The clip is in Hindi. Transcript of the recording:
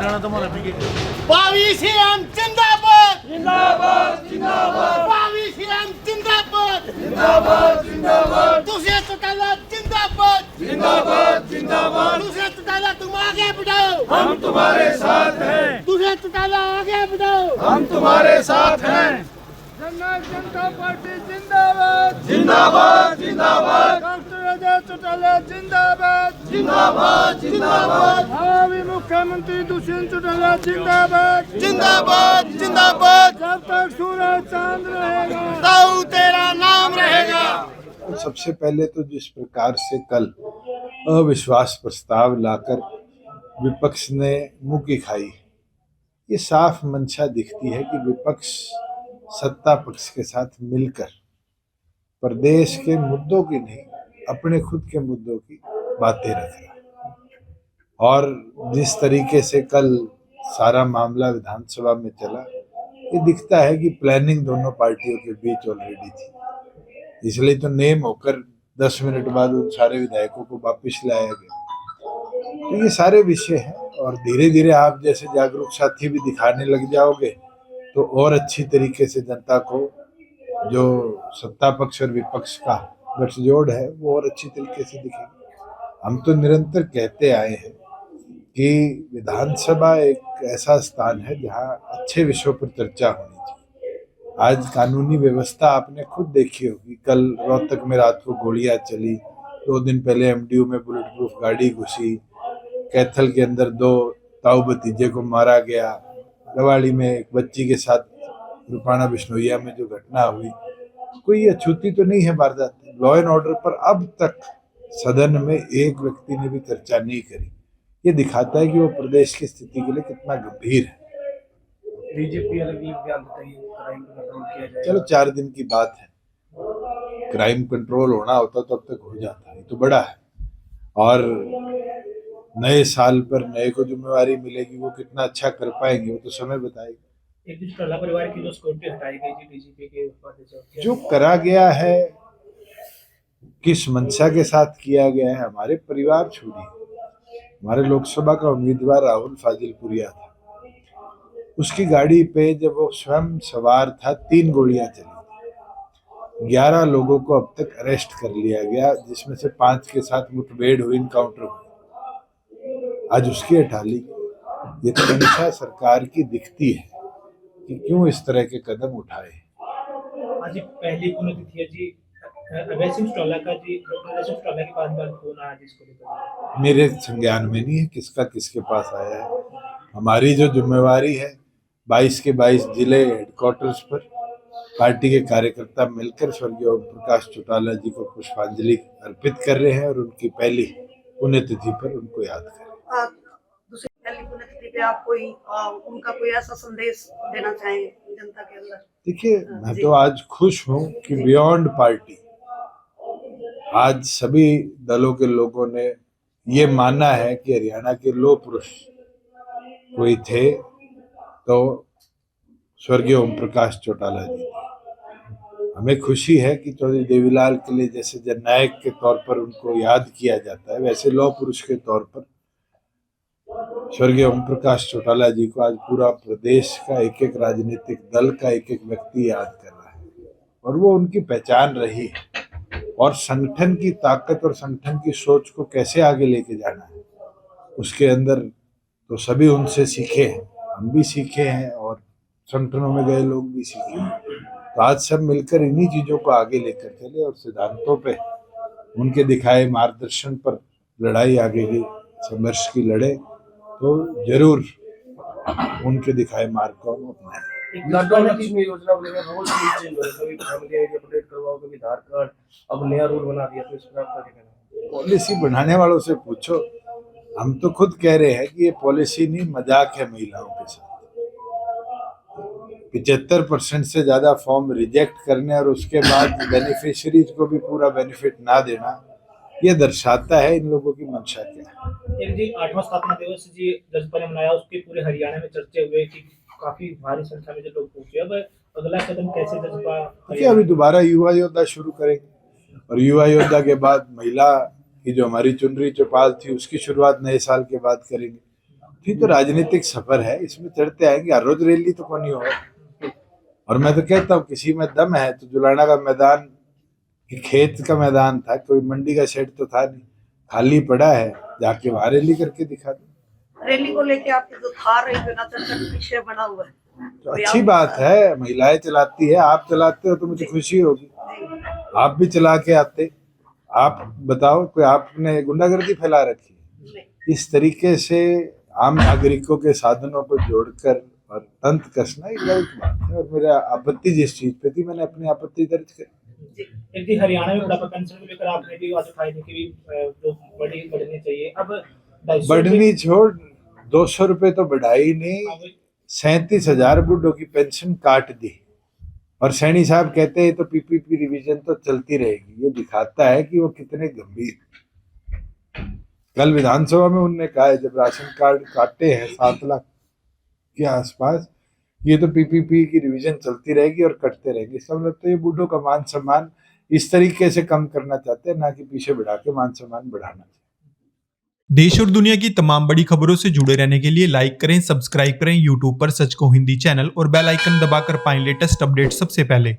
हरियाणा तुम्हारा पीके हम जिंदाबाद जिंदाबाद जिंदाबाद हम जिंदाबाद जिंदाबाद जिंदाबाद दूसरे चौटाला जिंदाबाद जिंदाबाद जिंदाबाद दूसरे चौटाला तुम आगे बढ़ाओ हम तुम्हारे साथ हैं दूसरे चौटाला आगे बढ़ाओ हम तुम्हारे साथ हैं जनता पार्टी जिंदाबाद जिंदाबाद जिंदाबाद डॉक्टर अजय चौटाला जिंदाबाद जिंदाबाद जिंदाबाद भावी मुख्यमंत्री दुष्यंत चौटाला जिंदाबाद जिंदाबाद जिंदाबाद जब तक सूरज चांद रहेगा ताऊ तेरा नाम रहेगा। सबसे पहले तो जिस प्रकार से कल अविश्वास प्रस्ताव लाकर विपक्ष ने मुंह की खाई, ये साफ मंशा दिखती है कि विपक्ष सत्ता पक्ष के साथ मिलकर प्रदेश के मुद्दों की नहीं, अपने खुद के मुद्दों की बातें रख रहा है। और जिस तरीके से कल सारा मामला विधानसभा में चला, ये दिखता है कि प्लानिंग दोनों पार्टियों के बीच ऑलरेडी थी। इसलिए तो नेम होकर 10 मिनट बाद उन सारे विधायकों को वापस लाया गया। तो ये सारे विषय हैं और धीरे धीरे आप जैसे जागरूक साथी भी दिखाने लग जाओगे तो और अच्छी तरीके से जनता को जो सत्ता पक्ष और विपक्ष का गठजोड़ है वो और अच्छी तरीके से दिखेगा। हम तो निरंतर कहते आए हैं कि विधानसभा एक ऐसा स्थान है जहां अच्छे विषयों पर चर्चा होनी चाहिए। आज कानूनी व्यवस्था आपने खुद देखी होगी, कल रोहतक में रात को गोलियां चली, 2 दिन पहले एमडीयू में बुलेट प्रूफ गाड़ी घुसी, कैथल के अंदर 2 ताऊ भतीजे को मारा गया, गवाड़ी में एक बच्ची के साथ रुपाना बिश्नोइया में जो घटना हुई, कोई अछूती तो नहीं है वारदात। लॉ एंड ऑर्डर पर अब तक सदन में एक व्यक्ति ने भी चर्चा नहीं करी। ये दिखाता है कि वो प्रदेश की स्थिति के लिए कितना गंभीर है। बीजेपी अलग बयान बताइए, क्राइम को कंट्रोल किया जाए। चलो 4 दिन की बात है, क्राइम कंट्रोल होना होता तो अब तक हो जाता है, तो बड़ा है। और नए साल पर नए को जिम्मेवारी मिलेगी, वो कितना अच्छा कर पाएंगे वो तो समय बताएगा। एक चौटाला परिवार की जो सिक्योरिटी हटाई गई थी डीजीपी के उपाध्यक्ष, जो करा गया है किस मंशा के साथ किया गया है, हमारे परिवार छोड़िए, हमारे लोकसभा का उम्मीदवार राहुल फाजिलपुरिया था, उसकी गाड़ी पे जब वो स्वयं सवार था 3 गोलियां चली, 11 लोगों को अब तक अरेस्ट कर लिया गया, जिसमें से 5 के साथ मुठभेड़ हुई, इनकाउंटर हुई। आज उसकी हटा ली। ये तो मंशा सरकार की दिखती है कि क्यों इस तरह के कदम उठाए। आज पहली पुण्यतिथि है जी अभय सिंह चौटाला का जी, डॉक्टर अभय सिंह चौटाला के पास बार फोन आया जिसको लेकर मेरे संज्ञान में नहीं है किसका किसके पास आया है। हमारी जो जिम्मेवारी है 22 के 22 जिले हेडक्वार्टर्स पर पार्टी के कार्यकर्ता मिलकर स्वर्गीय ओम प्रकाश चौटाला जी को पुष्पांजलि अर्पित कर रहे हैं और उनकी पहली पुण्यतिथि पर उनको याद कर रहे हैं। दूसरी पहली पुण्यतिथि पे आप कोई उनका कोई ऐसा संदेश देना चाहेंगे जनता के अंदर? देखिए, मैं तो आज खुश हूं कि बियॉन्ड पार्टी आज सभी दलों के लोगों ने ये माना है कि हरियाणा के लौह पुरुष कोई थे तो स्वर्गीय ओम प्रकाश चौटाला जी थे। हमें खुशी है कि चौधरी देवीलाल के लिए जैसे जननायक के तौर पर उनको याद किया जाता है, वैसे लौह पुरुष के तौर पर स्वर्गीय ओम प्रकाश चौटाला जी को आज पूरा प्रदेश का एक एक राजनीतिक दल का एक एक व्यक्ति याद कर रहा है और वो उनकी पहचान रही है। और संगठन की ताकत और संगठन की सोच को कैसे आगे लेके जाना है उसके अंदर तो सभी उनसे सीखे हैं, हम भी सीखे हैं और संगठनों में गए लोग भी सीखे हैं। तो आज सब मिलकर इन्हीं चीजों को आगे लेकर चले और सिद्धांतों पे उनके दिखाए मार्गदर्शन पर लड़ाई आगे की संघर्ष की लड़े तो जरूर उनके दिखाए मार्ग को हम अपनाएं। योजना को लेकर रोल चेंज हो रहा है, कभी फैमिली आईडी अपडेट करवाओ, कभी आधार कार्ड, अब नया रूल बना दिया, तो इस पर आपका क्या कहना है? पॉलिसी बनाने वालों से पूछो, हम तो खुद कह रहे हैं कि ये पॉलिसी नहीं मजाक है महिलाओं के साथ। 75% से ज्यादा फॉर्म रिजेक्ट करने और उसके बाद बेनिफिशियरीज को भी पूरा बेनिफिट ना देना, ये दर्शाता है इन लोगों की मंशा क्या है। एक जी 8वां स्थापना दिवस जी जसपा ने मनाया, उसके पूरे हरियाणा में चर्चे हुए कि काफी भारी संख्या में जो लोग पहुंचे। अब अगला कदम कैसे जसपा? अभी दोबारा युवा योद्धा शुरू करेंगे और युवा योद्धा के बाद महिला की जो हमारी चुनरी चौपाल थी उसकी शुरुआत नए साल के बाद करेंगे ये तो राजनीतिक सफर है, इसमें चढ़ते आएंगे। हर रोज रैली तो कौन ही हो। और मैं तो कहता हूँ किसी में दम है तो जुलाना का मैदान कि खेत का मैदान था, कोई मंडी का शेड तो था नहीं, खाली पड़ा है, जाके वहां रैली करके दिखा दो। रैली को लेके आपके जो थार रही है ना चर्चा का विषय बना हुआ है, तो अच्छी बात है, महिलाएं चलाती है, आप चलाते हो तो मुझे खुशी होगी। आप भी चला के आते। आप बताओ, कोई आपने गुंडागर्दी फैला रखी है? इस तरीके से आम नागरिकों के साधनों को जोड़कर और तंत्र कसना एक गलत बात है। और मेरा आपत्ति जिस चीज पे थी, मैंने अपनी आपत्ति दर्ज करी। एक दिन हरियाणा में बुढ़ापा पेंशन को लेकर आपने भी बात उठाई थी कि भी जो बढ़नी चाहिए। अब 250 बढ़नी छोड़, 200 रुपए तो बढ़ाई नहीं, 37,000 बुढ़ों की पेंशन काट दी। और सैनी साहब कहते हैं तो पीपीपी रिवीजन तो चलती रहेगी। ये दिखाता है कि वो कितने गंभीर। कल विधानसभा में उन्होंने कहा है जब राशन कार्ड काटे हैं 7 लाख के आसपास, ये तो पीपीपी की रिवीजन चलती रहेगी और कटते रहेंगे। इसका मतलब तो ये बूढ़ों का मान सम्मान इस तरीके से कम करना चाहते हैं, ना कि पीछे बढ़ा के मान सम्मान बढ़ाना। देश और दुनिया की तमाम बड़ी खबरों से जुड़े रहने के लिए लाइक करें, सब्सक्राइब करें यूट्यूब पर सच को हिंदी चैनल और बेल आइकन दबाकर पाएं लेटेस्ट अपडेट सबसे पहले।